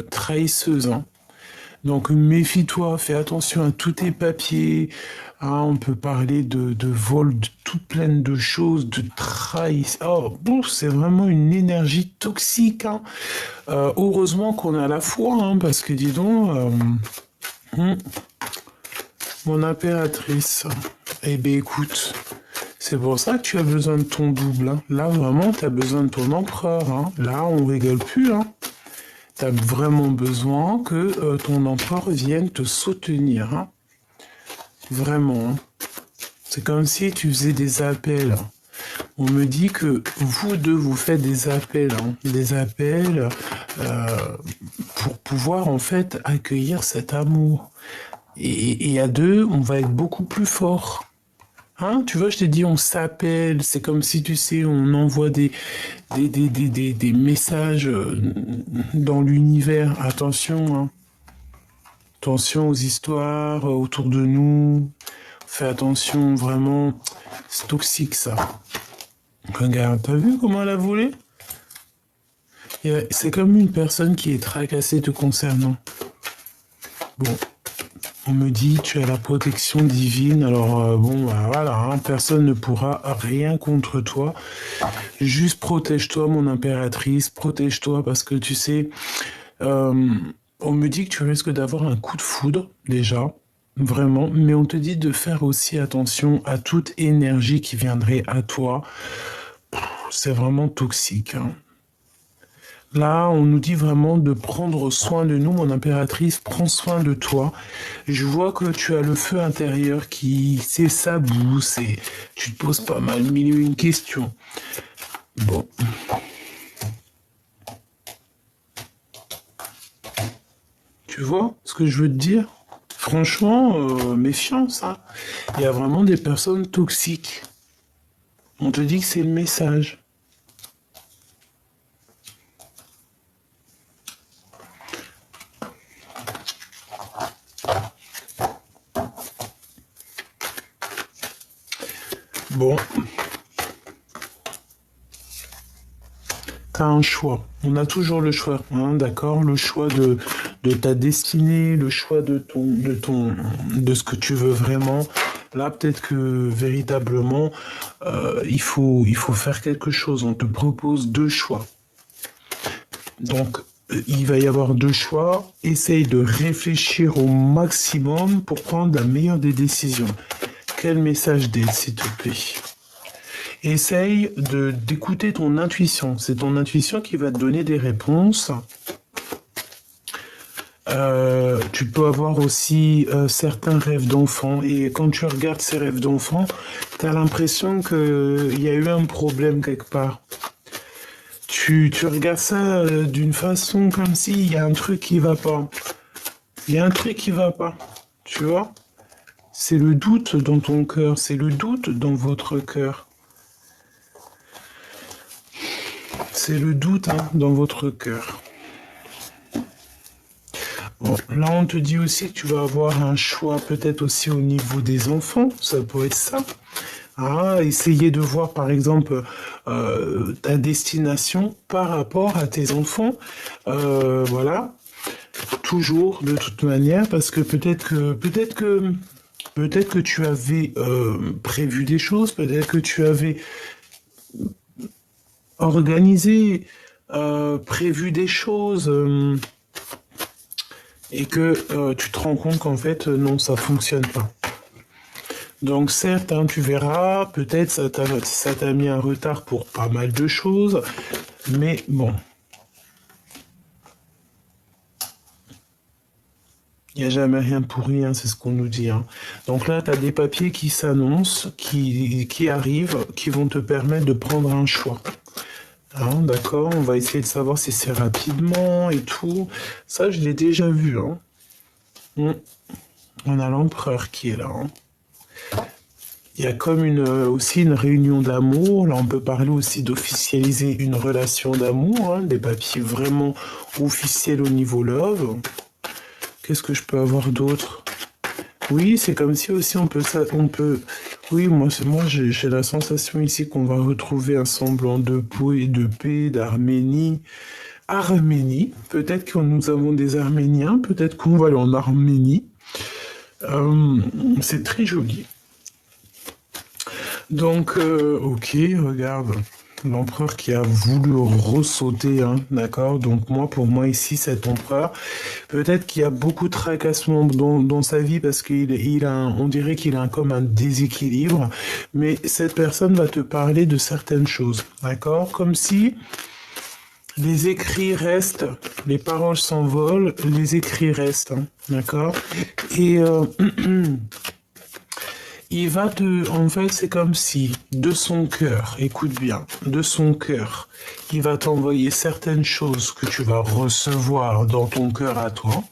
trahisseuse, hein. Donc méfie-toi, fais attention à tous tes papiers. Hein, on peut parler de vol, de toutes pleines de choses, de trahison. Oh, bon, c'est vraiment une énergie toxique. Hein. Heureusement qu'on a la foi, hein, parce que dis donc, hum, mon impératrice. Eh bien écoute, c'est pour ça que tu as besoin de ton double. Hein. Là vraiment, tu as besoin de ton empereur. Hein. Là, on rigole plus. Hein. Tu as vraiment besoin que ton empereur vienne te soutenir. Hein. Vraiment. Hein. C'est comme si tu faisais des appels. On me dit que vous deux, vous faites des appels. Hein. Des appels pour pouvoir en fait accueillir cet amour. Et à deux, on va être beaucoup plus fort. Hein, tu vois, je t'ai dit, on s'appelle, c'est comme si, tu sais, on envoie des messages dans l'univers. Attention, hein. Attention aux histoires autour de nous. Fais attention, vraiment. C'est toxique, ça. Regarde, t'as vu comment elle a volé? C'est comme une personne qui est tracassée te concernant. Bon. On me dit, tu as la protection divine, alors bon, bah, voilà, hein, personne ne pourra rien contre toi. Juste protège-toi, mon impératrice, protège-toi, parce que tu sais, on me dit que tu risques d'avoir un coup de foudre, déjà, vraiment, mais on te dit de faire aussi attention à toute énergie qui viendrait à toi. C'est vraiment toxique, hein. Là, on nous dit vraiment de prendre soin de nous, mon impératrice, prends soin de toi. Je vois que tu as le feu intérieur qui s'abousse et tu te poses pas mal mille et une questions. Bon. Tu vois ce que je veux te dire? Franchement, méfiance, hein. Il y a vraiment des personnes toxiques. On te dit que c'est le message. Bon, t'as un choix. On a toujours le choix, hein, d'accord? Le choix de ta destinée, le choix de ce que tu veux vraiment. Là, peut-être que véritablement, il faut faire quelque chose. On te propose deux choix. Donc, il va y avoir deux choix. Essaye de réfléchir au maximum pour prendre la meilleure des décisions. Quel message d'aide, s'il te plaît? Essaye d'écouter ton intuition. C'est ton intuition qui va te donner des réponses. Tu peux avoir aussi certains rêves d'enfant. Et quand tu regardes ces rêves d'enfant, tu as l'impression qu'il y a eu un problème quelque part. Tu regardes ça d'une façon comme s'il y a un truc qui va pas. Il y a un truc qui va pas. Tu vois? C'est le doute dans ton cœur, c'est le doute dans votre cœur. C'est le doute hein, dans votre cœur. Bon, là, on te dit aussi que tu vas avoir un choix peut-être aussi au niveau des enfants, ça peut être ça. Ah, essayer de voir par exemple ta destination par rapport à tes enfants. Voilà, toujours de toute manière, parce que peut-être que tu avais prévu des choses, peut-être que tu avais organisé, prévu des choses, et que tu te rends compte qu'en fait, non, ça fonctionne pas. Donc certes, hein, tu verras, peut-être ça t'a mis un retard pour pas mal de choses, mais bon. Il n'y a jamais rien pour rien, c'est ce qu'on nous dit. Hein. Donc là, tu as des papiers qui s'annoncent, qui arrivent, qui vont te permettre de prendre un choix. Hein, d'accord, on va essayer de savoir si c'est rapidement et tout. Ça, je l'ai déjà vu. Hein. On a l'empereur qui est là. Hein. Il y a comme aussi une réunion d'amour. Là, on peut parler aussi d'officialiser une relation d'amour. Hein, des papiers vraiment officiels au niveau love. Qu'est-ce que je peux avoir d'autre? Oui, c'est comme si aussi on peut. Oui, moi j'ai la sensation ici qu'on va retrouver un semblant de paix, d'harmonie. Arménie. Peut-être que nous avons des Arméniens, peut-être qu'on va aller en Arménie. C'est très joli. Donc, ok, regarde, l'empereur qui a voulu ressauter, hein, d'accord? Donc moi, pour moi ici, cet empereur, peut-être qu'il y a beaucoup de tracassements dans sa vie parce on dirait qu'il a comme un déséquilibre, mais cette personne va te parler de certaines choses, d'accord? Comme si les écrits restent, les paroles s'envolent, les écrits restent, hein, d'accord? Et en fait, c'est comme si, de son cœur, écoute bien, de son cœur, il va t'envoyer certaines choses que tu vas recevoir dans ton cœur à toi.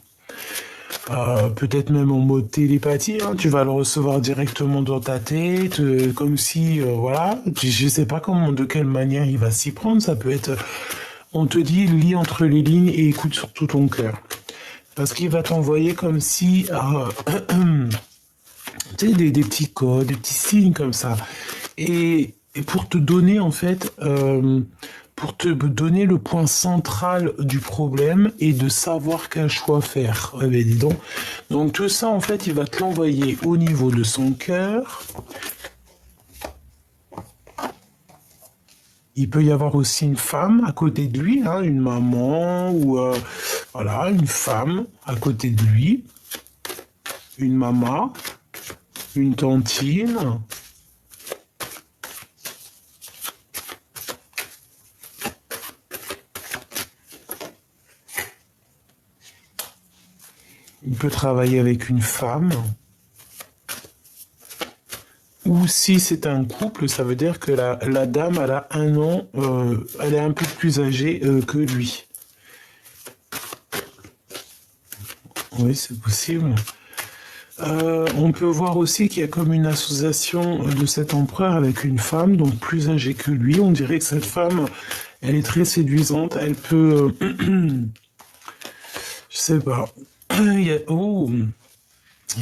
Peut-être même en mode télépathie, hein, tu vas le recevoir directement dans ta tête, comme si, voilà, je sais pas de quelle manière il va s'y prendre, ça peut être, on te dit, lis entre les lignes et écoute surtout ton cœur. Parce qu'il va t'envoyer comme si, tu sais, des petits codes, des petits signes comme ça. Et pour te donner, en fait, pour te donner le point central du problème et de savoir quel choix faire. Ouais, ben dis donc. Donc tout ça, en fait, il va te l'envoyer au niveau de son cœur. Il peut y avoir aussi une femme à côté de lui, hein, une maman ou voilà, une femme à côté de lui, une maman, une tantine. Il peut travailler avec une femme. Ou si c'est un couple, ça veut dire que la dame, elle a 1 an, elle est un peu plus âgée que lui. Oui, c'est possible. On peut voir aussi qu'il y a comme une association de cet empereur avec une femme, donc plus âgée que lui. On dirait que cette femme, elle est très séduisante. Elle peut... je sais pas. Il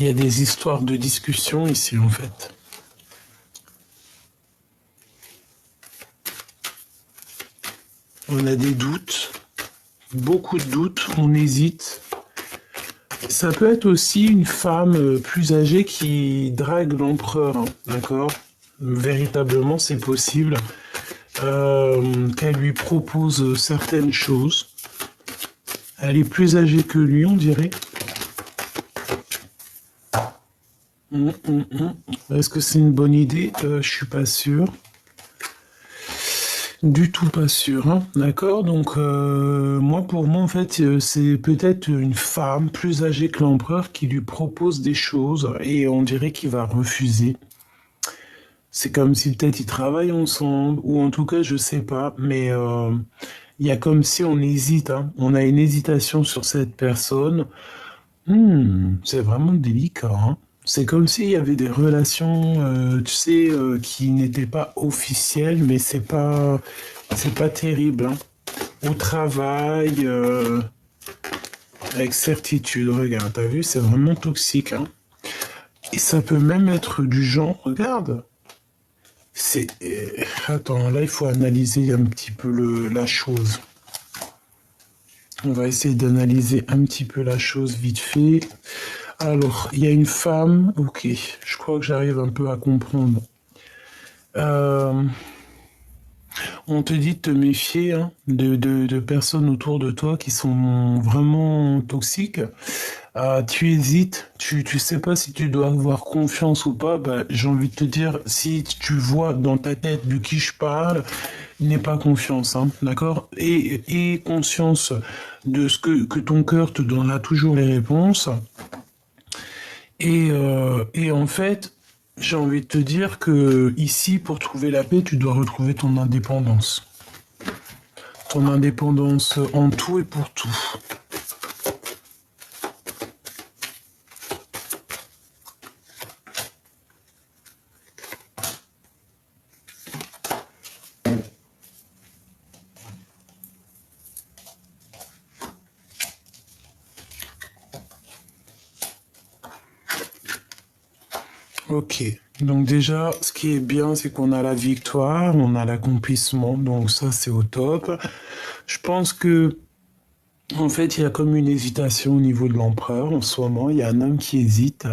y a des histoires de discussion ici, en fait. On a des doutes, beaucoup de doutes, on hésite. Ça peut être aussi une femme plus âgée qui drague l'empereur, hein, d'accord? Véritablement, c'est possible qu'elle lui propose certaines choses. Elle est plus âgée que lui, on dirait. Est-ce que c'est une bonne idée? Je suis pas sûr. Du tout pas sûr, hein. D'accord? Donc, moi, pour moi, en fait, c'est peut-être une femme plus âgée que l'empereur qui lui propose des choses et on dirait qu'il va refuser. C'est comme si peut-être ils travaillent ensemble, ou en tout cas, je sais pas, mais il y a comme si on hésite, hein. On a une hésitation sur cette personne. C'est vraiment délicat, hein. C'est comme s'il y avait des relations, tu sais, qui n'étaient pas officielles, mais c'est pas terrible, hein. Au travail, avec certitude, regarde, t'as vu, c'est vraiment toxique, hein. Et ça peut même être du genre, regarde, attends, là, il faut analyser un petit peu la chose. On va essayer d'analyser un petit peu la chose vite fait. Alors, il y a une femme, ok, je crois que j'arrive un peu à comprendre. On te dit de te méfier, hein, de personnes autour de toi qui sont vraiment toxiques. Tu hésites, tu sais pas si tu dois avoir confiance ou pas. Bah, j'ai envie de te dire, si tu vois dans ta tête de qui je parle, n'aie pas confiance, hein, d'accord? Et conscience de ce que ton cœur te donnera toujours les réponses. Et en fait, j'ai envie de te dire que ici, pour trouver la paix, tu dois retrouver ton indépendance. Ton indépendance en tout et pour tout. Ok, donc déjà, ce qui est bien, c'est qu'on a la victoire, on a l'accomplissement, donc ça c'est au top. Je pense que, en fait, il y a comme une hésitation au niveau de l'empereur en ce moment. Il y a un homme qui hésite,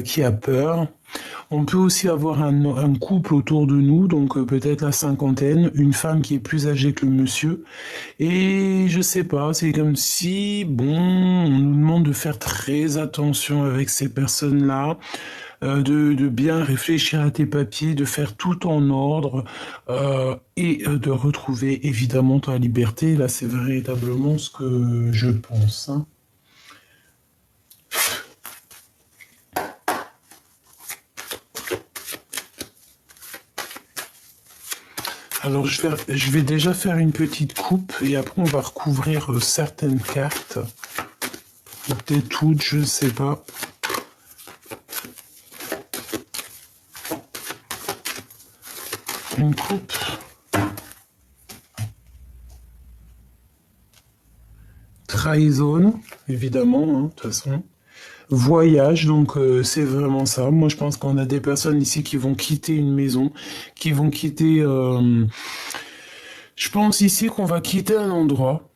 qui a peur. On peut aussi avoir un couple autour de nous, donc peut-être la cinquantaine, une femme qui est plus âgée que le monsieur. Et je sais pas, c'est comme si, bon, on nous demande de faire très attention avec ces personnes-là, de bien réfléchir à tes papiers, de faire tout en ordre et de retrouver évidemment ta liberté. Là, c'est véritablement ce que je pense, hein. Alors, je vais déjà faire une petite coupe et après, on va recouvrir certaines cartes. Peut-être toutes, je ne sais pas. Une coupe. Trahison, évidemment, hein, de toute façon. Voyage, donc c'est vraiment ça. Moi, je pense qu'on a des personnes ici qui vont quitter une maison, qui vont quitter... Je pense ici qu'on va quitter un endroit.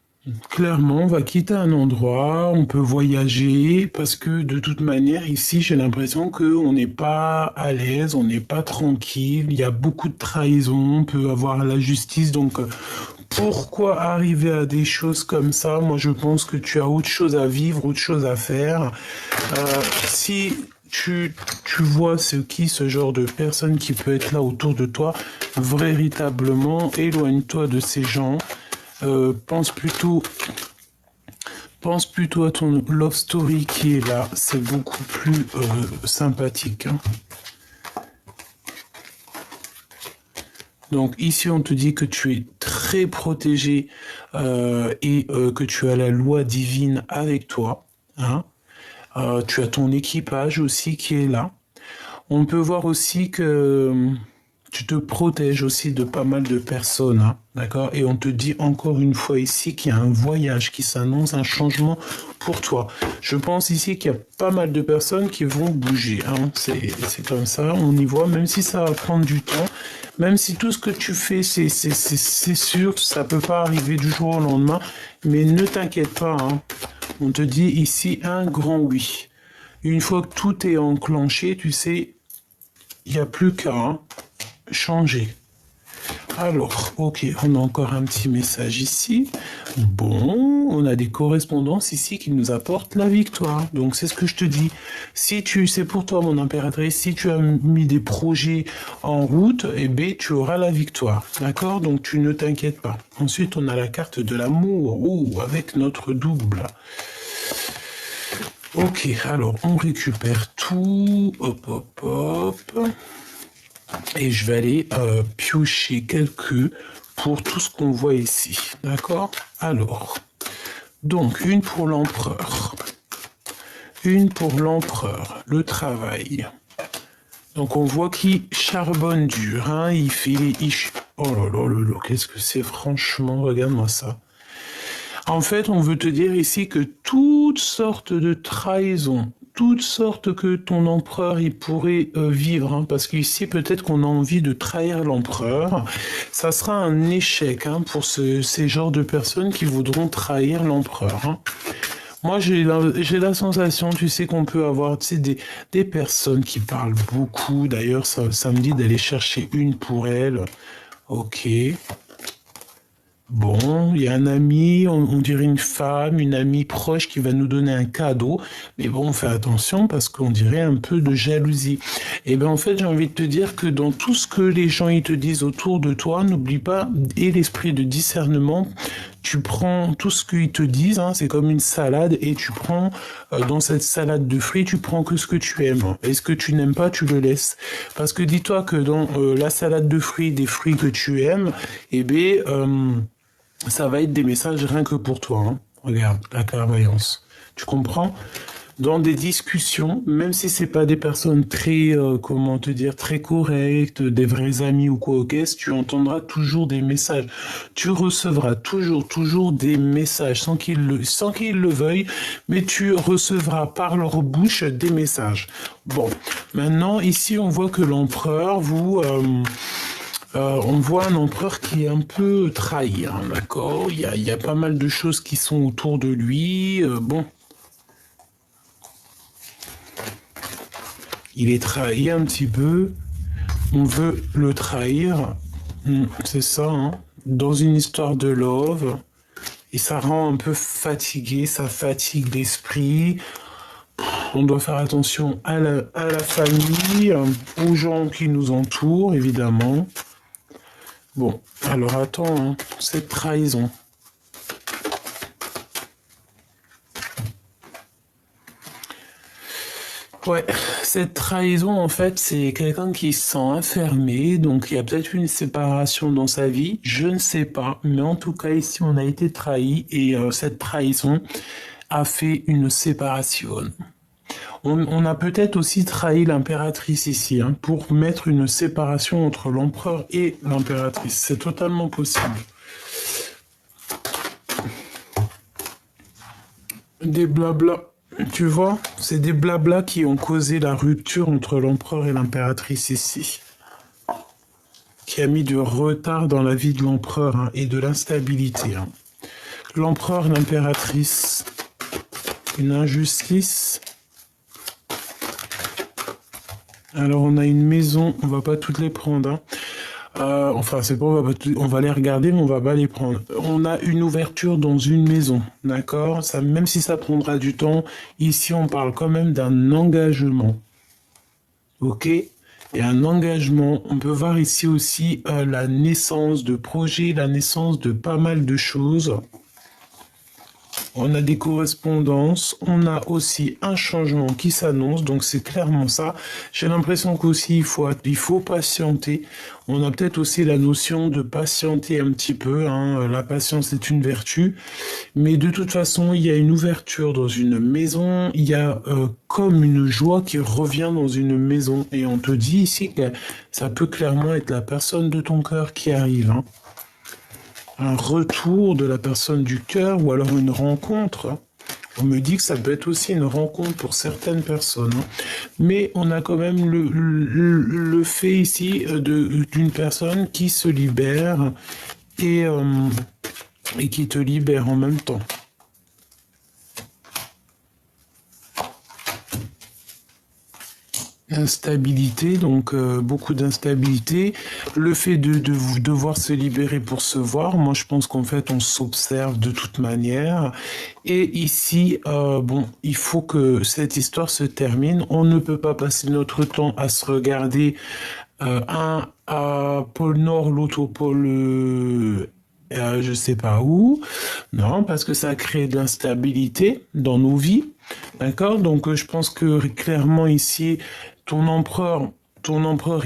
Clairement, on va quitter un endroit, on peut voyager, parce que de toute manière, ici, j'ai l'impression qu'on n'est pas à l'aise, on n'est pas tranquille, il y a beaucoup de trahison, on peut avoir la justice, donc pourquoi arriver à des choses comme ça? Moi, je pense que tu as autre chose à vivre, autre chose à faire. Si tu vois ce genre de personne qui peut être là autour de toi, véritablement, éloigne-toi de ces gens. Pense plutôt à ton love story qui est là. C'est beaucoup plus sympathique, hein. Donc ici, on te dit que tu es très protégé et que tu as la loi divine avec toi, hein. Tu as ton équipage aussi qui est là. On peut voir aussi que tu te protèges aussi de pas mal de personnes, hein, d'accord? Et on te dit encore une fois ici qu'il y a un voyage qui s'annonce, un changement pour toi. Je pense ici qu'il y a pas mal de personnes qui vont bouger, hein. C'est comme ça, on y voit, même si ça va prendre du temps, même si tout ce que tu fais, c'est sûr, ça peut pas arriver du jour au lendemain, mais ne t'inquiète pas, hein. On te dit ici un grand oui. Une fois que tout est enclenché, tu sais, il n'y a plus qu'à changer. Alors, ok, on a encore un petit message ici. Bon, on a des correspondances ici qui nous apportent la victoire. Donc, c'est ce que je te dis. C'est pour toi, mon impératrice, si tu as mis des projets en route, eh bien, tu auras la victoire. D'accord? Donc, tu ne t'inquiètes pas. Ensuite, on a la carte de l'amour. Oh, avec notre double. Ok, alors, on récupère tout. Hop, hop, hop. Et je vais aller piocher quelques pour tout ce qu'on voit ici. D'accord? Alors, donc, une pour l'empereur. Une pour l'empereur. Le travail. Donc, on voit qu'il charbonne dur. Hein, il fait... Oh là là là là, qu'est-ce que c'est franchement? Regarde-moi ça. En fait, on veut te dire ici que toutes sortes de trahisons, toutes sortes que ton empereur il pourrait vivre, hein, parce qu'ici peut-être qu'on a envie de trahir l'empereur, ça sera un échec, hein, pour ces genres de personnes qui voudront trahir l'empereur, hein. Moi, j'ai la sensation, tu sais, qu'on peut avoir, tu sais, des personnes qui parlent beaucoup. D'ailleurs, ça me dit d'aller chercher une pour elle. Ok. Bon, il y a un ami, on dirait une femme, une amie proche qui va nous donner un cadeau. Mais bon, fais attention parce qu'on dirait un peu de jalousie. Et bien en fait, j'ai envie de te dire que dans tout ce que les gens ils te disent autour de toi, n'oublie pas, et l'esprit de discernement, tu prends tout ce qu'ils te disent, hein, c'est comme une salade, et tu prends, dans cette salade de fruits, tu prends que ce que tu aimes. Et ce que tu n'aimes pas, tu le laisses. Parce que dis-toi que dans la salade de fruits, des fruits que tu aimes, eh bien... ça va être des messages rien que pour toi, hein. Regarde, la clairvoyance. Tu comprends? Dans des discussions, même si c'est pas des personnes très, comment te dire, très correctes, des vrais amis ou quoi, ok, tu entendras toujours des messages. Tu recevras toujours des messages sans qu'ils le veuillent, mais tu recevras par leur bouche des messages. Bon, maintenant, ici, on voit que l'empereur On voit un empereur qui est un peu trahi, hein, d'accord? Il y a pas mal de choses qui sont autour de lui. Bon, il est trahi un petit peu. On veut le trahir. C'est ça, hein? Dans une histoire de love. Et ça rend un peu fatigué, ça fatigue l'esprit. On doit faire attention à la famille, aux gens qui nous entourent, évidemment. Bon, alors attends, hein, cette trahison. Ouais, cette trahison, en fait, c'est quelqu'un qui se sent enfermé, donc il y a peut-être une séparation dans sa vie, je ne sais pas, mais en tout cas, ici, on a été trahi et cette trahison a fait une séparation. On a peut-être aussi trahi l'impératrice ici, hein, pour mettre une séparation entre l'empereur et l'impératrice. C'est totalement possible. Des blabla. Tu vois, c'est des blabla qui ont causé la rupture entre l'empereur et l'impératrice ici. Qui a mis du retard dans la vie de l'empereur, hein, et de l'instabilité. Hein. L'empereur, l'impératrice, une injustice. Alors on a une maison, on va pas toutes les prendre. Hein. Enfin, c'est pas, on va les regarder, mais on va pas les prendre. On a une ouverture dans une maison, d'accord? Ça, même si ça prendra du temps, ici on parle quand même d'un engagement, ok? Et un engagement, on peut voir ici aussi la naissance de projets, la naissance de pas mal de choses. On a des correspondances, on a aussi un changement qui s'annonce, donc c'est clairement ça. J'ai l'impression qu'aussi il faut patienter. On a peut-être aussi la notion de patienter un petit peu, hein. La patience est une vertu, mais de toute façon, il y a une ouverture dans une maison, il y a comme une joie qui revient dans une maison, et on te dit ici que ça peut clairement être la personne de ton cœur qui arrive, hein. Un retour de la personne du cœur ou alors une rencontre. On me dit que ça peut être aussi une rencontre pour certaines personnes. Mais on a quand même le fait ici d'une personne qui se libère et, et qui te libère en même temps. Instabilité, donc beaucoup d'instabilité. Le fait de devoir se libérer pour se voir, moi je pense qu'en fait on s'observe de toute manière. Et ici, bon, il faut que cette histoire se termine. On ne peut pas passer notre temps à se regarder un à pôle Nord, l'autre au pôle je sais pas où. Non, parce que ça crée de l'instabilité dans nos vies. D'accord? Donc je pense que clairement ici, ton empereur,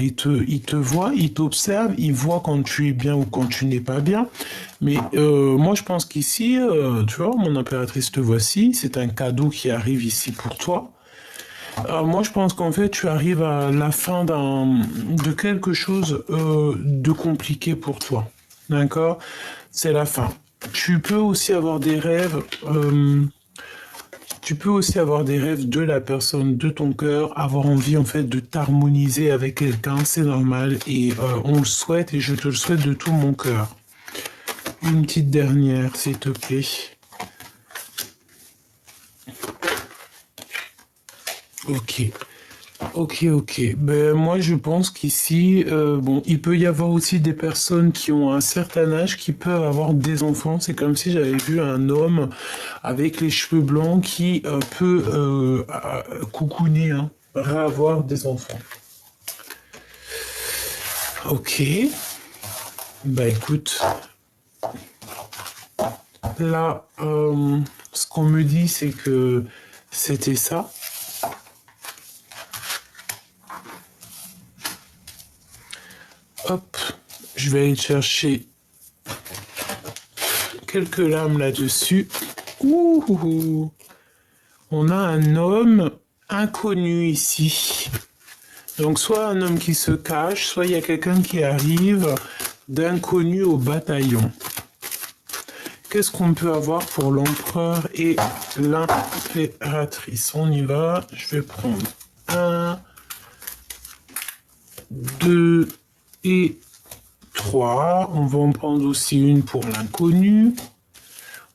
il te voit, il t'observe, il voit quand tu es bien ou quand tu n'es pas bien. Mais moi, je pense qu'ici, tu vois, mon impératrice te voici, c'est un cadeau qui arrive ici pour toi. Moi, je pense qu'en fait, tu arrives à la fin de quelque chose de compliqué pour toi. D'accord? C'est la fin. Tu peux aussi avoir des rêves. Tu peux aussi avoir des rêves de la personne de ton cœur, avoir envie en fait de t'harmoniser avec quelqu'un, c'est normal et on le souhaite et je te le souhaite de tout mon cœur. Une petite dernière, s'il te plaît. Ok. Ok. Ben, moi, je pense qu'ici, bon, il peut y avoir aussi des personnes qui ont un certain âge qui peuvent avoir des enfants. C'est comme si j'avais vu un homme avec les cheveux blancs qui peut coucouner, hein, avoir des enfants. Ok. Bah écoute, là, ce qu'on me dit, c'est que c'était ça. Hop, je vais aller chercher quelques lames là-dessus. Ouh, on a un homme inconnu ici. Donc soit un homme qui se cache, soit il y a quelqu'un qui arrive d'inconnu au bataillon. Qu'est-ce qu'on peut avoir pour l'empereur et l'impératrice? On y va, je vais prendre 1, 2 et 3. On va en prendre aussi une pour l'inconnu.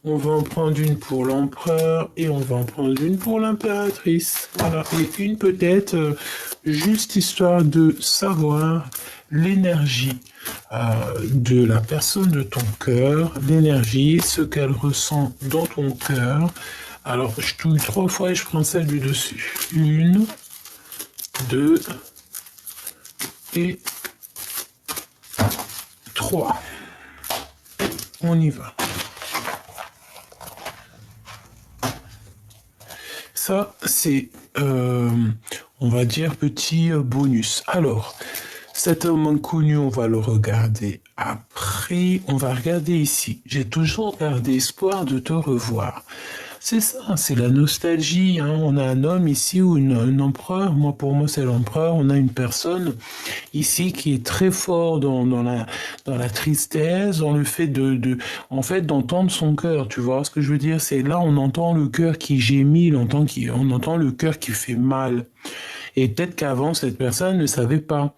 On va en prendre une pour l'empereur et on va en prendre une pour l'impératrice. Voilà, et une peut-être juste histoire de savoir l'énergie de la personne de ton cœur, l'énergie, ce qu'elle ressent dans ton cœur. Alors, je touille 3 fois et je prends celle du dessus. 1, 2 et 3. On y va. Ça, c'est, on va dire, petit bonus. Alors, cet homme inconnu, on va le regarder après. On va regarder ici. J'ai toujours gardé espoir de te revoir. C'est ça, c'est la nostalgie. Hein. On a un homme ici ou un empereur. Moi, pour moi, c'est l'empereur. On a une personne ici qui est très fort dans la tristesse, dans le fait en fait, d'entendre son cœur. Tu vois ce que je veux dire? C'est là, on entend le cœur qui gémit, on entend le cœur qui fait mal. Et peut-être qu'avant, cette personne ne savait pas.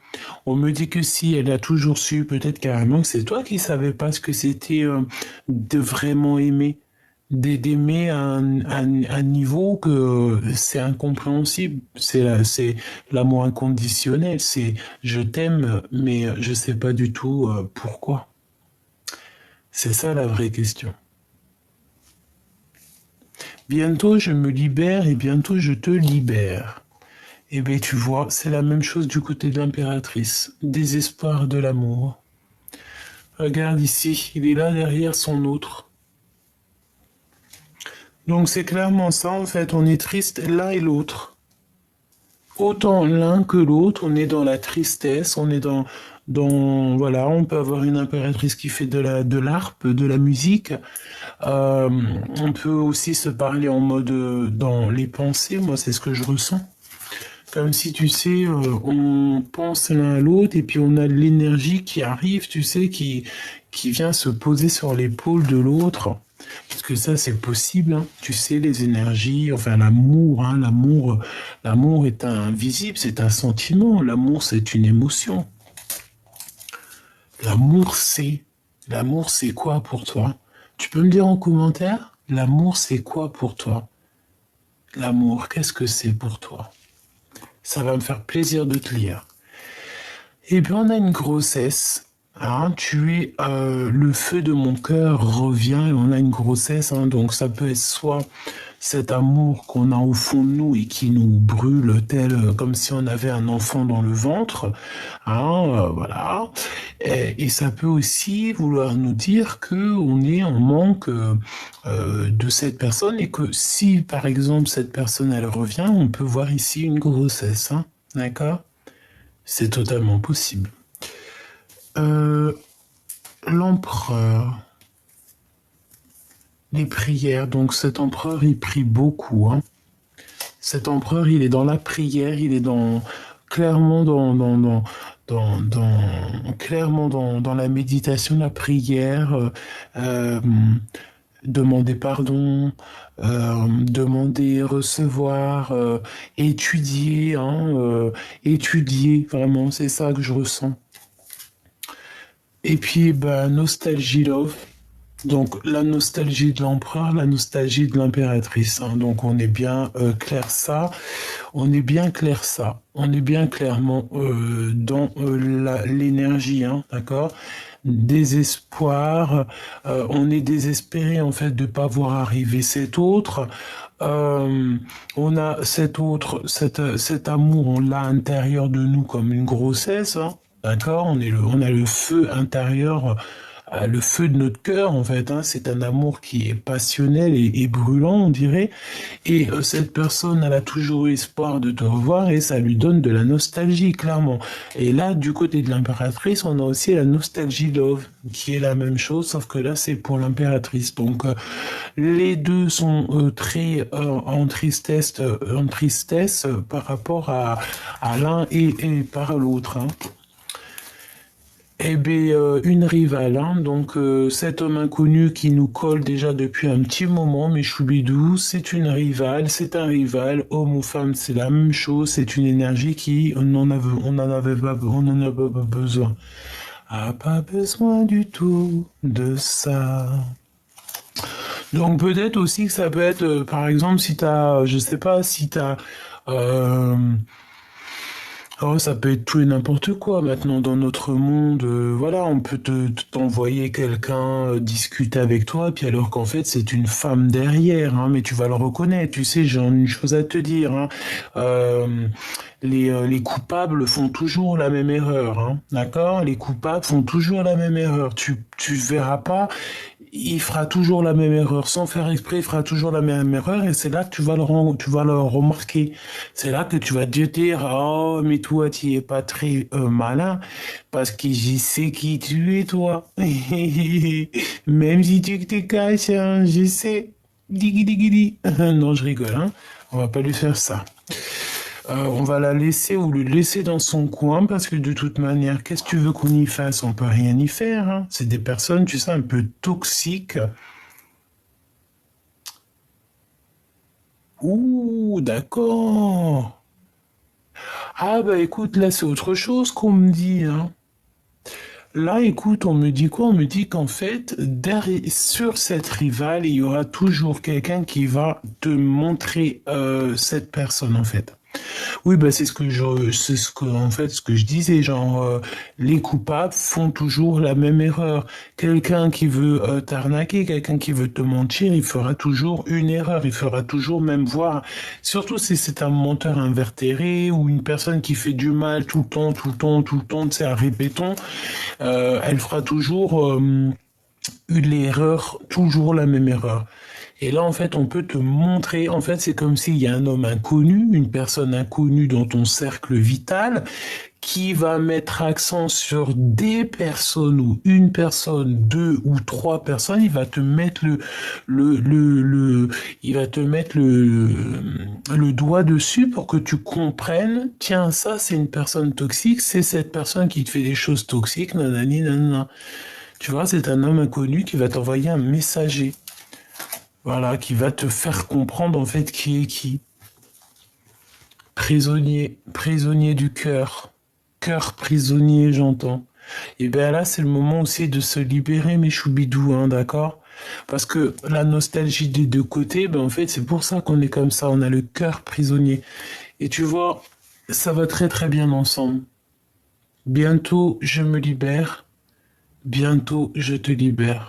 On me dit que si, elle a toujours su, peut-être carrément que c'est toi qui savais pas ce que c'était de vraiment aimer. D'aimer à un niveau que c'est incompréhensible. C'est l'amour inconditionnel. C'est je t'aime, mais je sais pas du tout pourquoi. C'est ça la vraie question. Bientôt je me libère et bientôt je te libère. Eh bien, tu vois, c'est la même chose du côté de l'impératrice. Désespoir de l'amour. Regarde ici, il est là derrière son autre. Donc c'est clairement ça, en fait, on est triste l'un et l'autre. Autant l'un que l'autre, on est dans la tristesse, on est voilà, on peut avoir une impératrice qui fait de l'harpe, de la musique. On peut aussi se parler en mode dans les pensées, moi c'est ce que je ressens. Comme si, tu sais, on pense l'un à l'autre et puis on a l'énergie qui arrive, tu sais, qui vient se poser sur l'épaule de l'autre. Parce que ça, c'est possible, hein. Tu sais, les énergies, enfin l'amour, hein, l'amour est invisible, c'est un sentiment. L'amour, c'est une émotion. L'amour, c'est quoi pour toi? Tu peux me dire en commentaire, l'amour, c'est quoi pour toi? L'amour, qu'est-ce que c'est pour toi? Ça va me faire plaisir de te lire. Et puis on a une grossesse. Hein, le feu de mon cœur revient et on a une grossesse. Hein, donc ça peut être soit cet amour qu'on a au fond de nous et qui nous brûle comme si on avait un enfant dans le ventre. Hein, voilà. Et ça peut aussi vouloir nous dire que on est en manque de cette personne et que si par exemple cette personne elle revient, on peut voir ici une grossesse. Hein, d'accord? C'est totalement possible. L'empereur, les prières. Donc cet empereur, il prie beaucoup. Hein. Cet empereur, il est dans la prière, il est clairement clairement dans la méditation, la prière. Demander pardon, demander, recevoir, étudier, hein, étudier, vraiment, c'est ça que je ressens. Et puis, nostalgie love. Donc, la nostalgie de l'empereur, la nostalgie de l'impératrice. Hein. Donc, on est bien clair ça. On est bien clair ça. On est bien clairement dans l'énergie, hein, d'accord? Désespoir. On est désespéré, en fait, de ne pas voir arriver cet autre. On a cet amour, on l'a à l'intérieur de nous comme une grossesse, hein. D'accord, on a le feu intérieur, le feu de notre cœur en fait. Hein, c'est un amour qui est passionnel et brûlant, on dirait. Et cette personne, elle a toujours eu espoir de te revoir et ça lui donne de la nostalgie, clairement. Et là, du côté de l'impératrice, on a aussi la nostalgie love, qui est la même chose, sauf que là, c'est pour l'impératrice. Donc, les deux sont très en tristesse par rapport à l'un et par l'autre. Hein. Eh bien, une rivale, hein. Donc cet homme inconnu qui nous colle déjà depuis un petit moment, mais choubidou, c'est une rivale, c'est un rival, homme ou femme, c'est la même chose, c'est une énergie qui, on en a pas besoin. a pas besoin du tout de ça. Donc peut-être aussi que ça peut être, par exemple, si t'as, je sais pas, si t'as, euh, oh, ça peut être tout et n'importe quoi maintenant dans notre monde. Voilà, on peut t'envoyer quelqu'un discuter avec toi, puis alors qu'en fait c'est une femme derrière, hein, mais tu vas le reconnaître. Tu sais, j'ai une chose à te dire, hein. Euh, les coupables font toujours la même erreur, hein, d'accord? Les coupables font toujours la même erreur. Tu verras pas, il fera toujours la même erreur. Sans faire exprès, il fera toujours la même erreur et c'est là que tu vas le remarquer. C'est là que tu vas te dire, oh, mais toi, tu es pas très malin parce que je sais qui tu es, toi. Même si tu te caches, hein, je sais. Diggy diggy di. Non, je rigole, hein. On va pas lui faire ça. On va la laisser ou le laisser dans son coin parce que de toute manière, qu'est-ce que tu veux qu'on y fasse? On peut rien y faire, hein. C'est des personnes, tu sais, un peu toxiques. Ouh, d'accord. Ah bah écoute, là c'est autre chose qu'on me dit, hein. Là, écoute, on me dit quoi? On me dit qu'en fait, derrière, sur cette rivale, il y aura toujours quelqu'un qui va te montrer cette personne, en fait. Oui, bah c'est ce que, en fait, ce que je disais, genre, les coupables font toujours la même erreur. Quelqu'un qui veut t'arnaquer, quelqu'un qui veut te mentir, il fera toujours une erreur, il fera toujours même voir, surtout si c'est un menteur invétéré ou une personne qui fait du mal tout le temps, tout le temps, tout le temps, tu sais, à répéton, elle fera toujours l'erreur, toujours la même erreur. Et là, en fait, on peut te montrer, en fait, c'est comme s'il y a un homme inconnu, une personne inconnue dans ton cercle vital, qui va mettre accent sur des personnes ou une personne, deux ou trois personnes, il va te mettre il va te mettre le doigt dessus pour que tu comprennes, tiens, ça, c'est une personne toxique, c'est cette personne qui te fait des choses toxiques, nanani, nanana. Tu vois, c'est un homme inconnu qui va t'envoyer un messager. Voilà, qui va te faire comprendre en fait qui est qui. Prisonnier, prisonnier du cœur. Cœur prisonnier, j'entends. Et bien là, c'est le moment aussi de se libérer, mes choubidous, hein, d'accord? Parce que la nostalgie des deux côtés, ben en fait, c'est pour ça qu'on est comme ça. On a le cœur prisonnier. Et tu vois, ça va très très bien ensemble. Bientôt, je me libère. Bientôt, je te libère.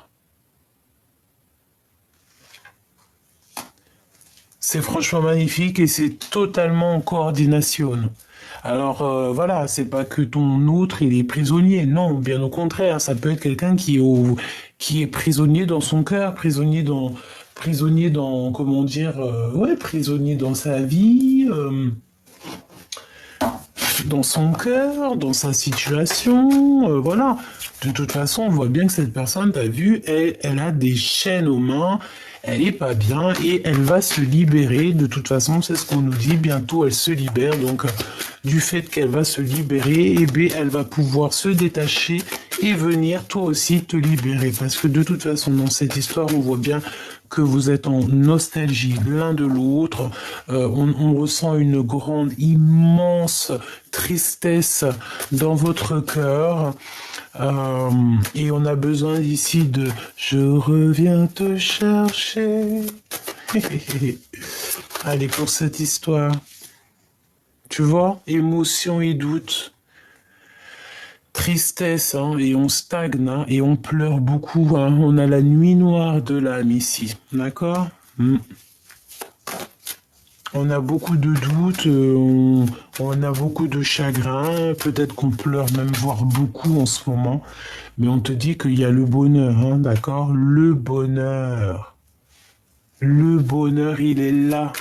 C'est franchement magnifique et c'est totalement en coordination. Alors voilà, c'est pas que ton autre il est prisonnier, non, bien au contraire, ça peut être quelqu'un qui est prisonnier dans son cœur, prisonnier dans, comment dire, ouais, prisonnier dans sa vie, dans son cœur, dans sa situation, voilà. De toute façon, on voit bien que cette personne, t'as vu, elle a des chaînes aux mains, elle est pas bien et elle va se libérer. De toute façon, c'est ce qu'on nous dit, bientôt elle se libère. Donc, du fait qu'elle va se libérer, eh bien, elle va pouvoir se détacher et venir toi aussi te libérer. Parce que de toute façon, dans cette histoire, on voit bien que vous êtes en nostalgie l'un de l'autre. On ressent une grande, immense tristesse dans votre cœur. Euh, et on a besoin ici de je reviens te chercher. Allez, pour cette histoire. Tu vois, émotion et doute, tristesse, hein, et on stagne, hein, et on pleure beaucoup, hein. On a la nuit noire de l'âme ici, d'accord? On a beaucoup de doutes, on a beaucoup de chagrin, peut-être qu'on pleure même, voire beaucoup en ce moment, mais on te dit qu'il y a le bonheur, hein, d'accord? Le bonheur. Le bonheur, il est là,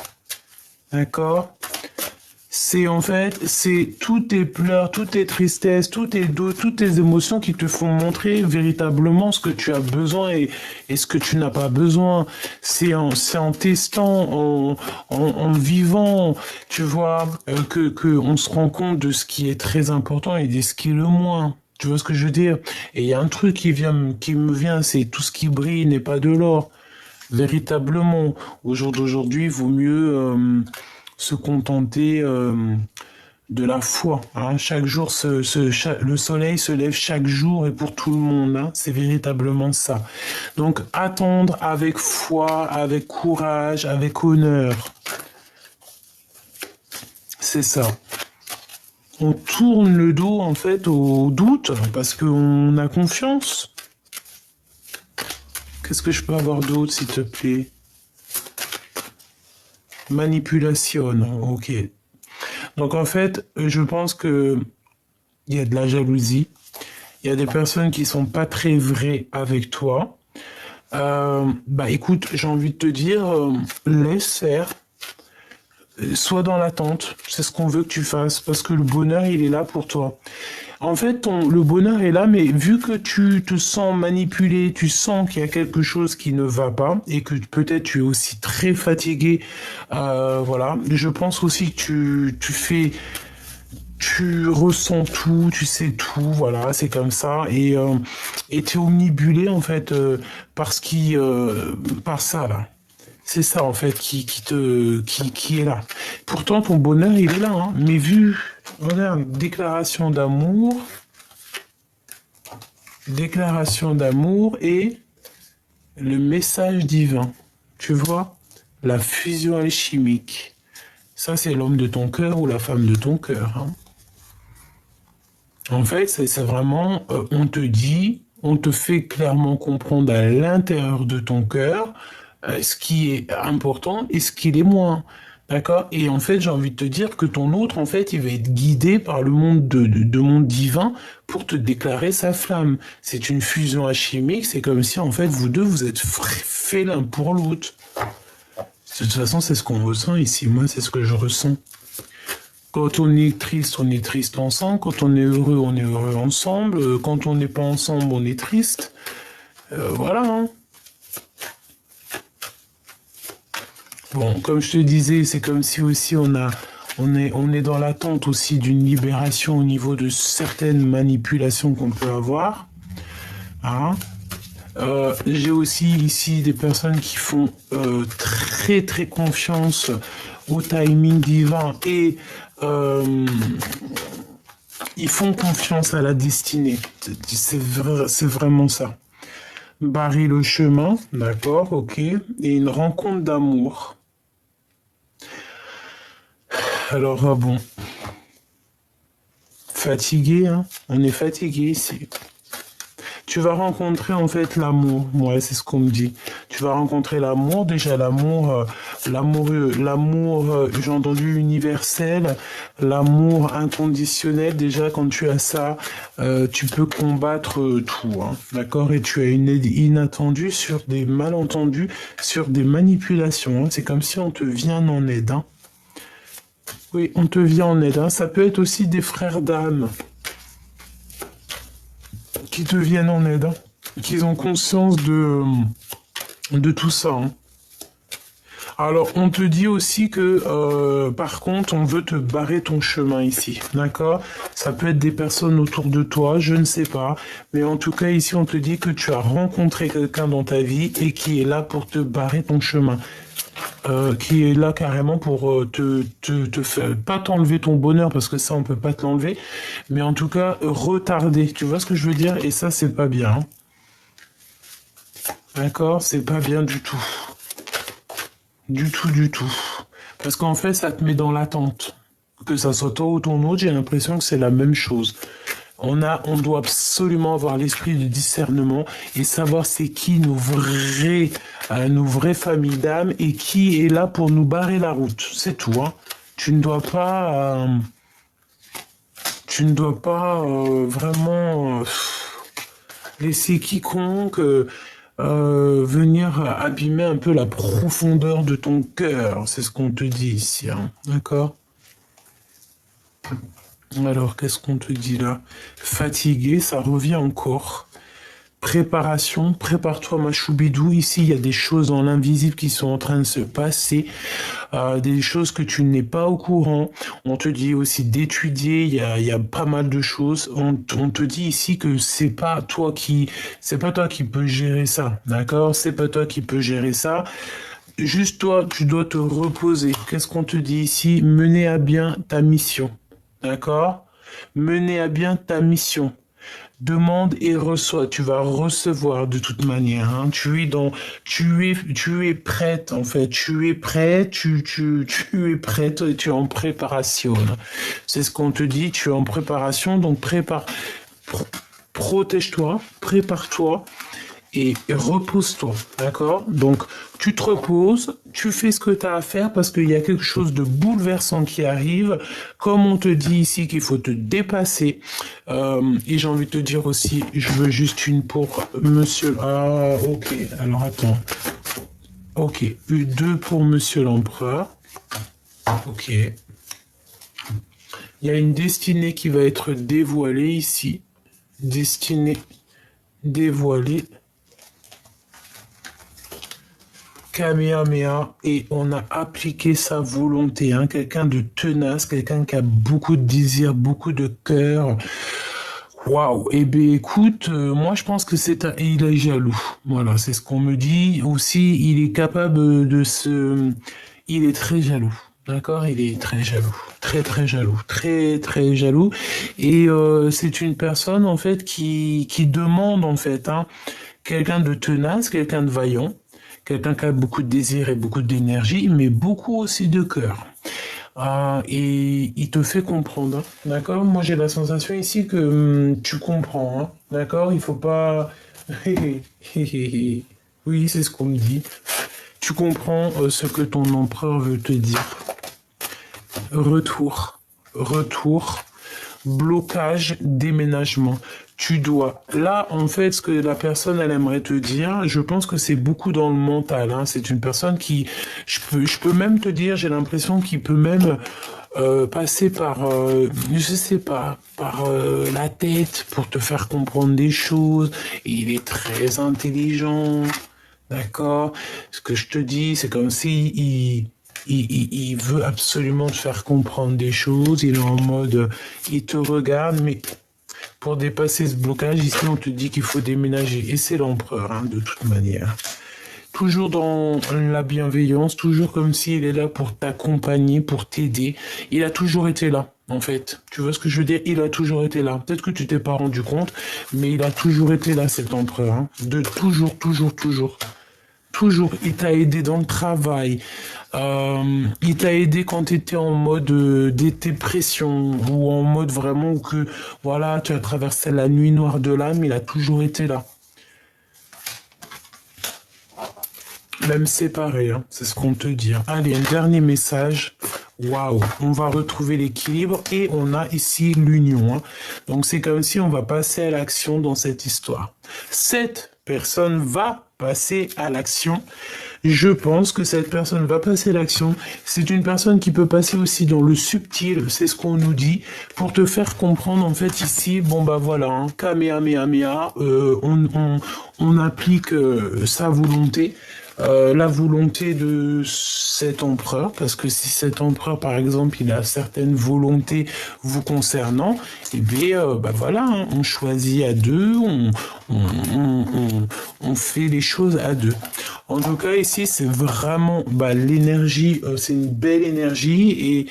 d'accord? C'est en fait, c'est tous tes pleurs, toutes tes tristesses, tous tes doutes, toutes tes émotions qui te font montrer véritablement ce que tu as besoin et ce que tu n'as pas besoin. C'est en testant, en vivant, tu vois, que on se rend compte de ce qui est très important et de ce qui est le moins. Tu vois ce que je veux dire? Et il y a un truc qui me vient, c'est tout ce qui brille n'est pas de l'or. Véritablement, au jour d'aujourd'hui, il vaut mieux se contenter de la foi. Hein. Chaque jour, le soleil se lève chaque jour et pour tout le monde. Hein. C'est véritablement ça. Donc, attendre avec foi, avec courage, avec honneur. C'est ça. On tourne le dos, en fait, au doute parce qu'on a confiance. Qu'est-ce que je peux avoir d'autre, s'il te plaît? Manipulation, ok. Donc en fait, je pense que il y a de la jalousie. Il y a des personnes qui sont pas très vraies avec toi. Bah écoute, j'ai envie de te dire, laisse faire. Sois dans l'attente. C'est ce qu'on veut que tu fasses parce que le bonheur, il est là pour toi. En fait, le bonheur est là, mais vu que tu te sens manipulé, tu sens qu'il y a quelque chose qui ne va pas et que peut-être tu es aussi très fatigué, voilà. Je pense aussi que tu ressens tout, tu sais tout, voilà, c'est comme ça et t'es omnibulé en fait par ça là. C'est ça en fait qui est là. Pourtant ton bonheur il est là, hein. Mais vu, regarde, déclaration d'amour et le message divin. Tu vois, la fusion alchimique. Ça c'est l'homme de ton cœur ou la femme de ton cœur. Hein. En fait, c'est vraiment, on te dit, on te fait clairement comprendre à l'intérieur de ton cœur ce qui est important et ce qui est moins. D'accord? Et en fait, j'ai envie de te dire que ton autre, en fait, il va être guidé par le monde de monde divin pour te déclarer sa flamme. C'est une fusion alchimique, c'est comme si, en fait, vous deux, vous êtes faits l'un pour l'autre. De toute façon, c'est ce qu'on ressent ici. Moi, c'est ce que je ressens. Quand on est triste ensemble. Quand on est heureux ensemble. Quand on n'est pas ensemble, on est triste. Voilà, hein. Bon, comme je te disais, c'est comme si aussi on est dans l'attente aussi d'une libération au niveau de certaines manipulations qu'on peut avoir. Hein. J'ai aussi ici des personnes qui font très très confiance au timing divin et ils font confiance à la destinée. C'est vraiment ça. Barrer le chemin, d'accord, ok, et une rencontre d'amour. Alors, bon, fatigué, hein, on est fatigué ici. Tu vas rencontrer en fait l'amour, ouais, c'est ce qu'on me dit. Tu vas rencontrer l'amour, déjà l'amour, j'ai entendu universel, l'amour inconditionnel. Déjà quand tu as ça, tu peux combattre tout, hein, d'accord. Et tu as une aide inattendue sur des malentendus, sur des manipulations. Hein. C'est comme si on te vient en aide. Hein. Oui, on te vient en aide. Hein. Ça peut être aussi des frères d'âme qui te viennent en aide, hein, qu'ils ont conscience de tout ça. Hein. Alors, on te dit aussi que, par contre, on veut te barrer ton chemin ici, d'accord? Ça peut être des personnes autour de toi, je ne sais pas, mais en tout cas, ici, on te dit que tu as rencontré quelqu'un dans ta vie et qui est là pour te barrer ton chemin. Qui est là carrément pour te faire, pas t'enlever ton bonheur parce que ça on peut pas te l'enlever, mais en tout cas retarder, tu vois ce que je veux dire, et ça c'est pas bien, hein. D'accord, c'est pas bien du tout, du tout, parce qu'en fait ça te met dans l'attente, que ça soit toi ou ton autre, j'ai l'impression que c'est la même chose. On doit absolument avoir l'esprit de discernement et savoir c'est qui nos vraies familles d'âme et qui est là pour nous barrer la route. C'est tout. Hein. Tu ne dois pas vraiment laisser quiconque venir abîmer un peu la profondeur de ton cœur. C'est ce qu'on te dit ici. Hein. D'accord ? Alors, qu'est-ce qu'on te dit là? Fatigué, ça revient encore. Préparation, prépare-toi ma choubidou. Ici, il y a des choses dans l'invisible qui sont en train de se passer, des choses que tu n'es pas au courant. On te dit aussi d'étudier, il y a pas mal de choses. On te dit ici que c'est pas toi qui peux gérer ça, d'accord? C'est pas toi qui peux gérer ça. Juste toi, tu dois te reposer. Qu'est-ce qu'on te dit ici? Mener à bien ta mission. d'accord? Mener à bien ta mission. Demande et reçois. Tu vas recevoir de toute manière. Hein. Tu es prête en fait. Tu es prêt. Tu es prête. Et tu es en préparation. Hein. C'est ce qu'on te dit. Tu es en préparation. Donc protège-toi, prépare-toi et repose-toi, d'accord? Donc, tu te reposes, tu fais ce que tu as à faire parce qu'il y a quelque chose de bouleversant qui arrive. Comme on te dit ici qu'il faut te dépasser. Et j'ai envie de te dire aussi, je veux juste une pour monsieur... Ah, ok, alors attends. Ok, deux pour monsieur l'empereur. Ok. Il y a une destinée qui va être dévoilée ici. Destinée dévoilée. Kamehameha, et on a appliqué sa volonté, hein, quelqu'un de tenace, quelqu'un qui a beaucoup de désir, beaucoup de cœur. Waouh, eh bien écoute, moi je pense que il est jaloux. Voilà, c'est ce qu'on me dit. Aussi, il est capable de se... Il est très jaloux. D'accord, il est très jaloux, très jaloux, très jaloux. Et c'est une personne en fait qui demande en fait, hein, quelqu'un de tenace, quelqu'un de vaillant, quelqu'un qui a beaucoup de désir et beaucoup d'énergie, mais beaucoup aussi de cœur. Et il te fait comprendre, hein, d'accord? Moi j'ai la sensation ici que tu comprends, hein, d'accord? Il faut pas... Oui, c'est ce qu'on me dit. Tu comprends ce que ton empereur veut te dire. Retour, blocage, déménagement. Tu dois. Là, en fait, ce que la personne, elle aimerait te dire, je pense que c'est beaucoup dans le mental. Hein. C'est une personne qui, je peux même te dire, j'ai l'impression qu'il peut même passer par, je sais pas, par la tête pour te faire comprendre des choses. Et il est très intelligent, d'accord? Ce que je te dis, c'est comme si il veut absolument te faire comprendre des choses. Il est en mode, il te regarde, mais pour dépasser ce blocage, ici, on te dit qu'il faut déménager. Et c'est l'empereur, hein, de toute manière. Toujours dans la bienveillance, toujours comme s'il est là pour t'accompagner, pour t'aider. Il a toujours été là, en fait. Tu vois ce que je veux dire? Il a toujours été là. Peut-être que tu t'es pas rendu compte, mais il a toujours été là, cet empereur. Hein. De toujours. Toujours, il t'a aidé dans le travail. Il t'a aidé quand tu étais en mode dépression ou en mode vraiment que voilà, tu as traversé la nuit noire de l'âme, il a toujours été là. Même séparé, hein, c'est ce qu'on te dit. Hein. Allez, un dernier message. Waouh, on va retrouver l'équilibre et on a ici l'union. Hein. Donc c'est comme si on va passer à l'action dans cette histoire. Cette personne va passer à l'action. Je pense que cette personne va passer à l'action. C'est une personne qui peut passer aussi dans le subtil, c'est ce qu'on nous dit, pour te faire comprendre en fait ici, bon bah voilà, hein, Kamehameha, on applique sa volonté. La volonté de cet empereur, parce que si cet empereur, par exemple, il a certaines volontés vous concernant, eh bien, bah voilà, hein, on choisit à deux, on fait les choses à deux. En tout cas, ici, c'est vraiment bah, l'énergie, c'est une belle énergie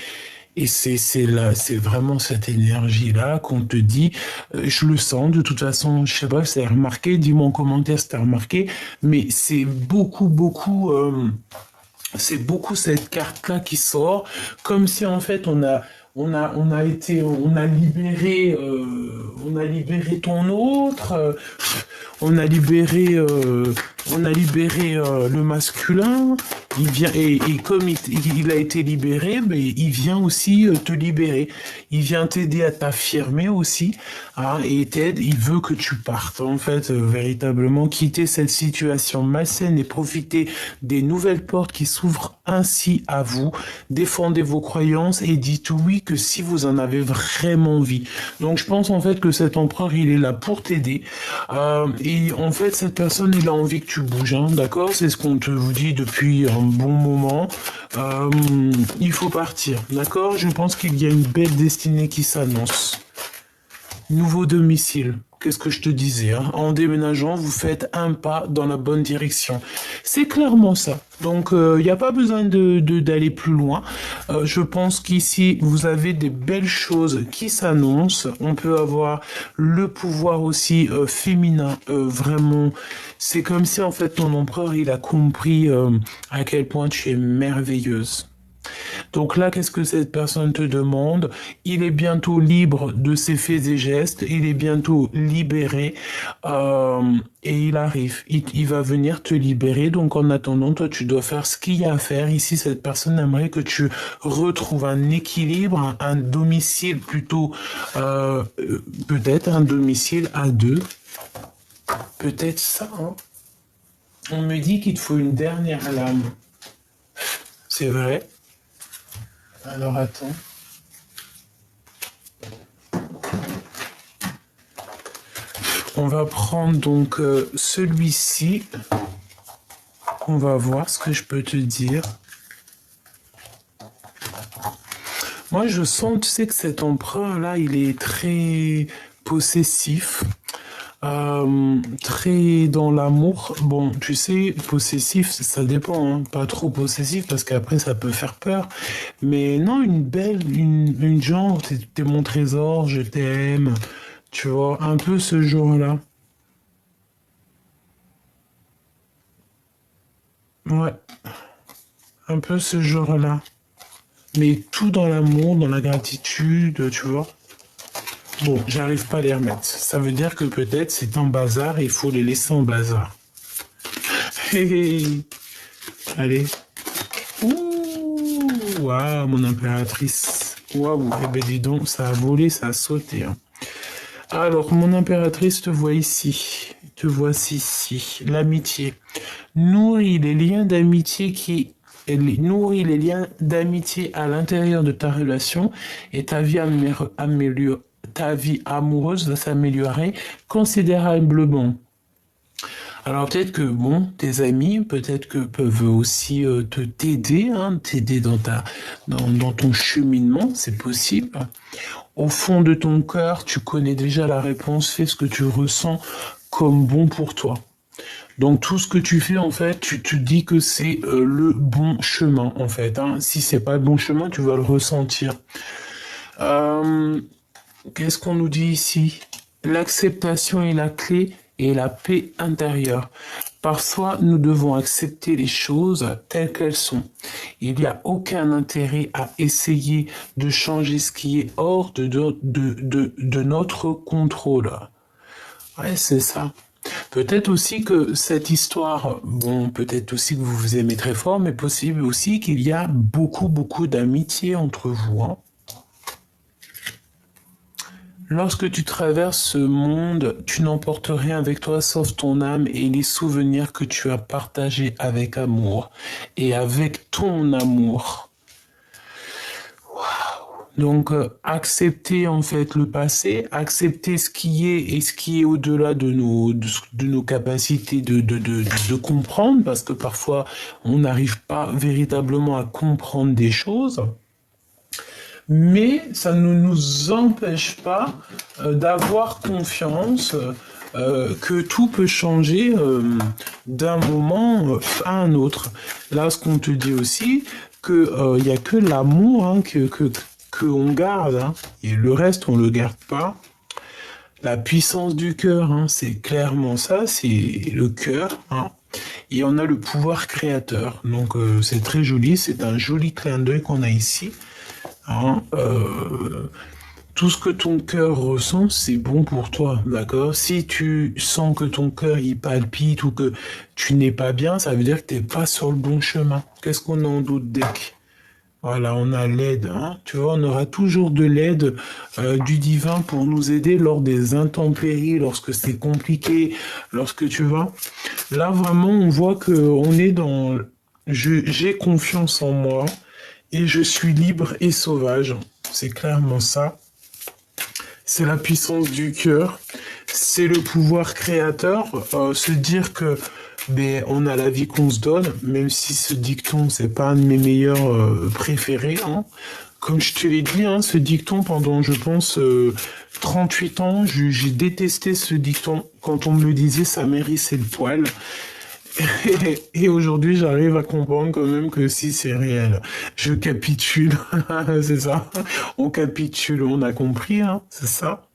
et c'est vraiment cette énergie-là qu'on te dit, je le sens, de toute façon, je sais pas si t'as remarqué, dis-moi en commentaire si t'as remarqué, mais c'est beaucoup cette carte-là qui sort, comme si en fait on a libéré ton autre, on a libéré le masculin. Il vient et comme il a été libéré, mais il vient aussi te libérer. Il vient t'aider à t'affirmer aussi, hein, et t'aide. Il veut que tu partes en fait véritablement quitter cette situation malsaine et profiter des nouvelles portes qui s'ouvrent ainsi à vous. Défendez vos croyances et dites oui que si vous en avez vraiment envie. Donc je pense en fait que cet empereur il est là pour t'aider. Et en fait cette personne il a envie que tu bouges, hein, d'accord? C'est ce qu'on te vous dit depuis un bon moment. Il faut partir, d'accord? Je pense qu'il y a une belle destinée qui s'annonce. Nouveau domicile. Qu'est-ce que je te disais, hein? En déménageant, vous faites un pas dans la bonne direction. C'est clairement ça. Donc, il n'y a pas besoin d'aller plus loin. Je pense qu'ici, vous avez des belles choses qui s'annoncent. On peut avoir le pouvoir aussi féminin. Vraiment, c'est comme si, en fait, ton empereur, il a compris à quel point tu es merveilleuse. Donc là, qu'est-ce que cette personne te demande? Il est bientôt libre de ses faits et gestes, il est bientôt libéré et il arrive. Il va venir te libérer. Donc en attendant, toi, tu dois faire ce qu'il y a à faire. Ici, cette personne aimerait que tu retrouves un équilibre, un domicile plutôt, peut-être un domicile à deux. Peut-être ça, hein. On me dit qu'il te faut une dernière lame. C'est vrai? Alors attends. On va prendre donc celui-ci. On va voir ce que je peux te dire. Moi, je sens, tu sais, que cet empereur-là, il est très possessif. Très dans l'amour. Bon, tu sais, possessif, ça dépend, hein. Pas trop possessif parce qu'après ça peut faire peur. Mais non, une genre, t'es mon trésor, je t'aime. Tu vois, un peu ce genre-là. Ouais, un peu ce genre-là. Mais tout dans l'amour, dans la gratitude, tu vois. Bon, j'arrive pas à les remettre. Ça veut dire que peut-être c'est en bazar et il faut les laisser en bazar. Hé, hé. Allez. Ouh, waouh, mon impératrice. Waouh, eh ben dis donc, ça a volé, ça a sauté, hein. Alors, mon impératrice te voit ici. Te voici ici. L'amitié. Nourris les liens d'amitié nourris les liens d'amitié à l'intérieur de ta relation et ta vie amoureuse va s'améliorer considérablement. Alors peut-être que bon, tes amis, peut-être que peuvent aussi te t'aider, hein, t'aider dans ton cheminement, c'est possible. Au fond de ton cœur, tu connais déjà la réponse, fais ce que tu ressens comme bon pour toi. Donc tout ce que tu fais, en fait, tu te dis que c'est le bon chemin, en fait, hein. Si c'est pas le bon chemin, tu vas le ressentir. Euh, Qu'est-ce qu'on nous dit ici? L'acceptation est la clé et la paix intérieure. Parfois, nous devons accepter les choses telles qu'elles sont. Il n'y a aucun intérêt à essayer de changer ce qui est hors de notre contrôle. Ouais, c'est ça. Peut-être aussi que cette histoire, bon, peut-être aussi que vous vous aimez très fort, mais possible aussi qu'il y a beaucoup, beaucoup d'amitié entre vous, hein. Lorsque tu traverses ce monde, tu n'emportes rien avec toi sauf ton âme et les souvenirs que tu as partagés avec amour et avec ton amour. Donc, accepter en fait le passé, accepter ce qui est et ce qui est au-delà de nos capacités de comprendre, parce que parfois on n'arrive pas véritablement à comprendre des choses. Mais ça ne nous empêche pas d'avoir confiance que tout peut changer d'un moment à un autre. Là, ce qu'on te dit aussi, que il y a que l'amour, hein, que on garde, hein, et le reste on le garde pas. La puissance du cœur, hein, c'est clairement ça, c'est le cœur, hein. Et on a le pouvoir créateur. Donc c'est très joli, c'est un joli clin d'œil qu'on a ici, hein. Tout ce que ton cœur ressent, c'est bon pour toi, d'accord? Si tu sens que ton cœur il palpite ou que tu n'es pas bien, ça veut dire que t'es pas sur le bon chemin. Qu'est-ce qu'on a en d'autre deck? Voilà, on a l'aide, hein. Tu vois, on aura toujours de l'aide du divin pour nous aider lors des intempéries, lorsque c'est compliqué, lorsque tu vois. Là, vraiment, on voit que on est dans... J'ai confiance en moi et je suis libre et sauvage. C'est clairement ça. C'est la puissance du cœur. C'est le pouvoir créateur. Se dire que on a la vie qu'on se donne, même si ce dicton, c'est pas un de mes meilleurs préférés, hein. Comme je te l'ai dit, hein, ce dicton, pendant, je pense, 38 ans, j'ai détesté ce dicton. Quand on me le disait, ça m'hérissait le poil. Et aujourd'hui, j'arrive à comprendre quand même que si c'est réel. Je capitule, c'est ça. On capitule, on a compris, hein, c'est ça.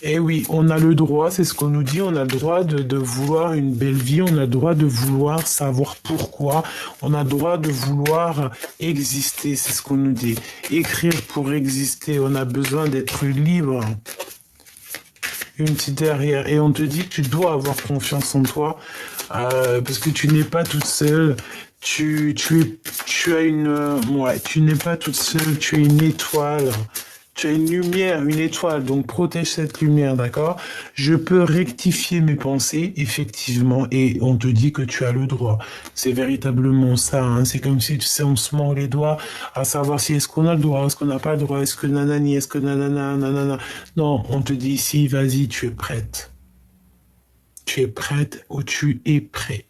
Eh oui, on a le droit, c'est ce qu'on nous dit, on a le droit de vouloir une belle vie, on a le droit de vouloir savoir pourquoi, on a le droit de vouloir exister, c'est ce qu'on nous dit. Écrire pour exister, on a besoin d'être libre. Une petite derrière. Et on te dit que tu dois avoir confiance en toi, parce que tu n'es pas toute seule. Tu as une, ouais, tu n'es pas toute seule, tu es une étoile. Tu as une lumière, une étoile, donc protège cette lumière, d'accord? Je peux rectifier mes pensées, effectivement, et on te dit que tu as le droit. C'est véritablement ça, hein. C'est comme si, tu sais, on se mord les doigts à savoir si est-ce qu'on a le droit, est-ce qu'on n'a pas le droit, est-ce que nanani, est-ce que nanana, nanana. Non, on te dit ici, vas-y, tu es prête. Tu es prête ou tu es prêt.